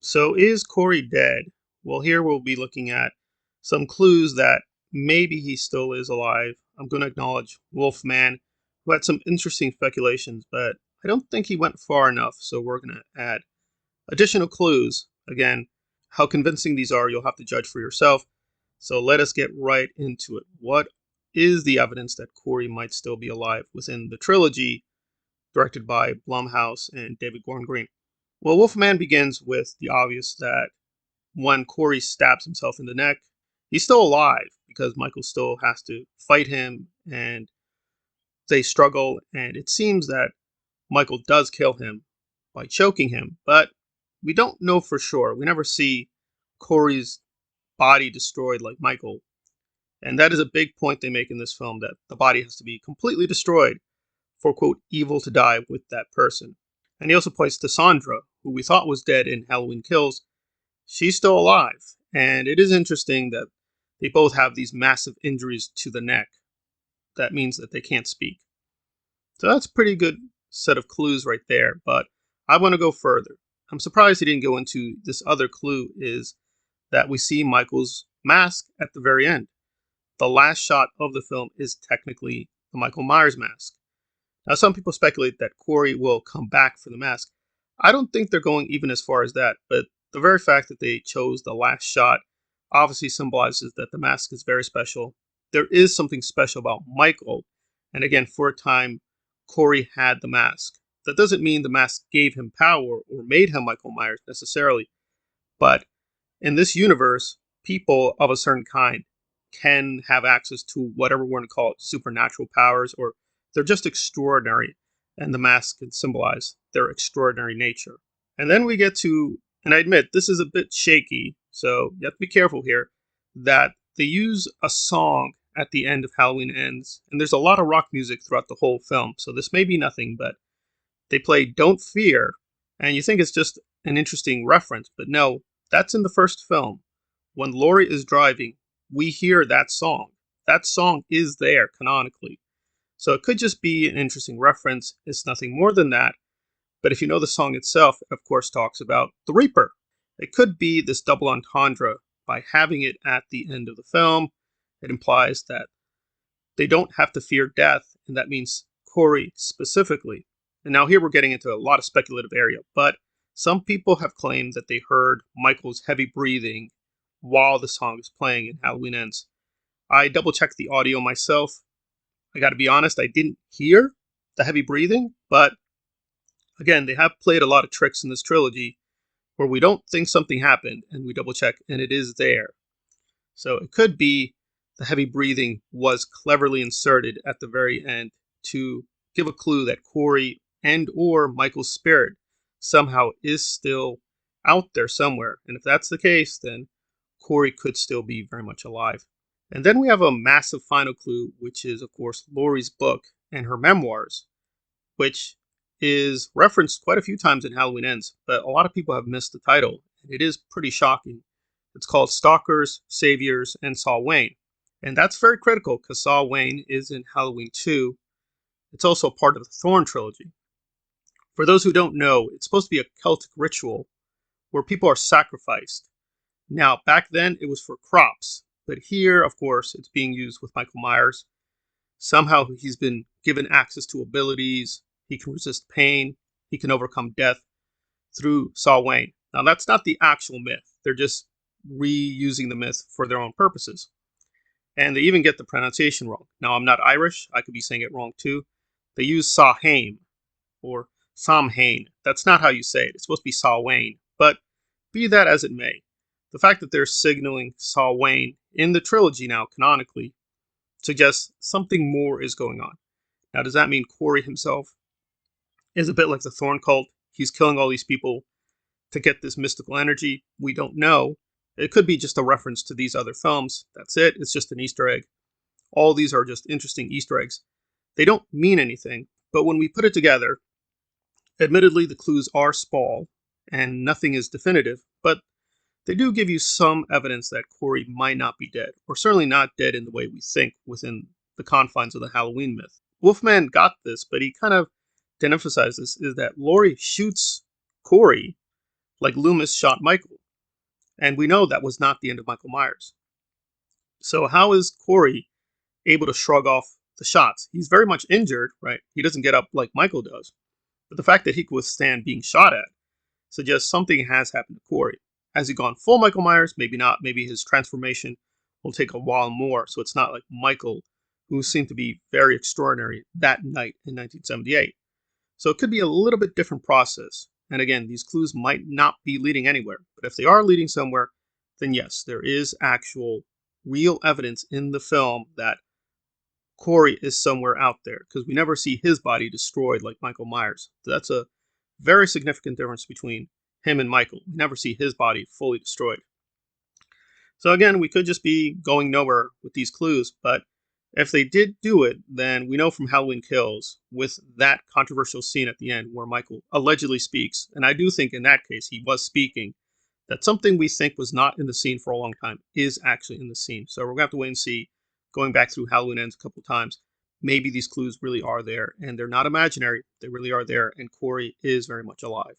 So is Corey dead? Well, here we'll be looking at some clues that maybe he still is alive. I'm going to acknowledge Wolfman, who had some interesting speculations, but I don't think he went far enough, so we're going to add additional clues. Again, how convincing these are, you'll have to judge for yourself. So let us get right into it. What is the evidence that Corey might still be alive within the trilogy directed by Blumhouse and David Gordon Green? Well, Wolfman begins with the obvious that when Corey stabs himself in the neck, he's still alive because Michael still has to fight him and they struggle. And it seems that Michael does kill him by choking him, but we don't know for sure. We never see Corey's body destroyed like Michael. And that is a big point they make in this film, that the body has to be completely destroyed for, quote, evil to die with that person. And he also points to Sandra, who we thought was dead in Halloween Kills. She's still alive. And it is interesting that they both have these massive injuries to the neck. That means that they can't speak. So that's a pretty good set of clues right there. But I want to go further. I'm surprised he didn't go into this other clue, is that we see Michael's mask at the very end. The last shot of the film is technically the Michael Myers mask. Now, some people speculate that Corey will come back for the mask. I don't think they're going even as far as that, but the very fact that they chose the last shot obviously symbolizes that the mask is very special. There is something special about Michael, and again, for a time, Corey had the mask. That doesn't mean the mask gave him power or made him Michael Myers necessarily, but in this universe, people of a certain kind can have access to whatever we're going to call it, supernatural powers, or they're just extraordinary. And the mask can symbolize their extraordinary nature. And then we get to, and I admit this is a bit shaky, so you have to be careful here, that they use a song at the end of Halloween Ends. And there's a lot of rock music throughout the whole film, so this may be nothing, but they play Don't Fear, and you think it's just an interesting reference, but no, that's in the first film. When Laurie is driving, we hear that song. That song is there canonically. So it could just be an interesting reference. It's nothing more than that. But if you know the song itself, it of course talks about the Reaper. It could be this double entendre by having it at the end of the film. It implies that they don't have to fear death, and that means Corey specifically. And now here we're getting into a lot of speculative area, but some people have claimed that they heard Michael's heavy breathing while the song is playing in Halloween Ends. I double checked the audio myself. I got to be honest, I didn't hear the heavy breathing, but again, they have played a lot of tricks in this trilogy where we don't think something happened and we double check and it is there. So it could be the heavy breathing was cleverly inserted at the very end to give a clue that Corey and or Michael's spirit somehow is still out there somewhere. And if that's the case, then Corey could still be very much alive. And then we have a massive final clue, which is, of course, Laurie's book and her memoirs, which is referenced quite a few times in Halloween Ends, but a lot of people have missed the title. And it is pretty shocking. It's called Stalkers, Saviors, and Saul Wayne. And that's very critical because Saul Wayne is in Halloween 2. It's also part of the Thorn trilogy. For those who don't know, it's supposed to be a Celtic ritual where people are sacrificed. Now, back then it was for crops, but here, of course, it's being used with Michael Myers. Somehow he's been given access to abilities, he can resist pain, he can overcome death through Saul Wayne. Now, that's not the actual myth. They're just reusing the myth for their own purposes. And they even get the pronunciation wrong. Now, I'm not Irish. I could be saying it wrong too. They use Samhain or Samhain. That's not how you say it. It's supposed to be Saul Wayne. But be that as it may, the fact that they're signaling Saul Wayne in the trilogy now, canonically, suggests something more is going on. Now, does that mean Corey himself is a bit like the Thorn cult? He's killing all these people to get this mystical energy? We don't know. It could be just a reference to these other films. That's it. It's just an Easter egg. All these are just interesting Easter eggs. They don't mean anything, but when we put it together, admittedly the clues are small and nothing is definitive, but they do give you some evidence that Corey might not be dead, or certainly not dead in the way we think within the confines of the Halloween myth. Wolfman got this, but he kind of didn't emphasize this, is that Laurie shoots Corey like Loomis shot Michael. And we know that was not the end of Michael Myers. So how is Corey able to shrug off the shots? He's very much injured, right? He doesn't get up like Michael does. But the fact that he could withstand being shot at suggests something has happened to Corey. Has he gone full Michael Myers? Maybe not. Maybe his transformation will take a while more. So it's not like Michael, who seemed to be very extraordinary that night in 1978. So it could be a little bit different process. And again, these clues might not be leading anywhere. But if they are leading somewhere, then yes, there is actual real evidence in the film that Corey is somewhere out there, because we never see his body destroyed like Michael Myers. That's a very significant difference between him and Michael. We never see his body fully destroyed. So again, we could just be going nowhere with these clues, but if they did do it, then we know from Halloween Kills, with that controversial scene at the end where Michael allegedly speaks, and I do think in that case he was speaking, that something we think was not in the scene for a long time is actually in the scene. So we're going to have to wait and see, going back through Halloween Ends a couple times, maybe these clues really are there, and they're not imaginary. They really are there, and Corey is very much alive.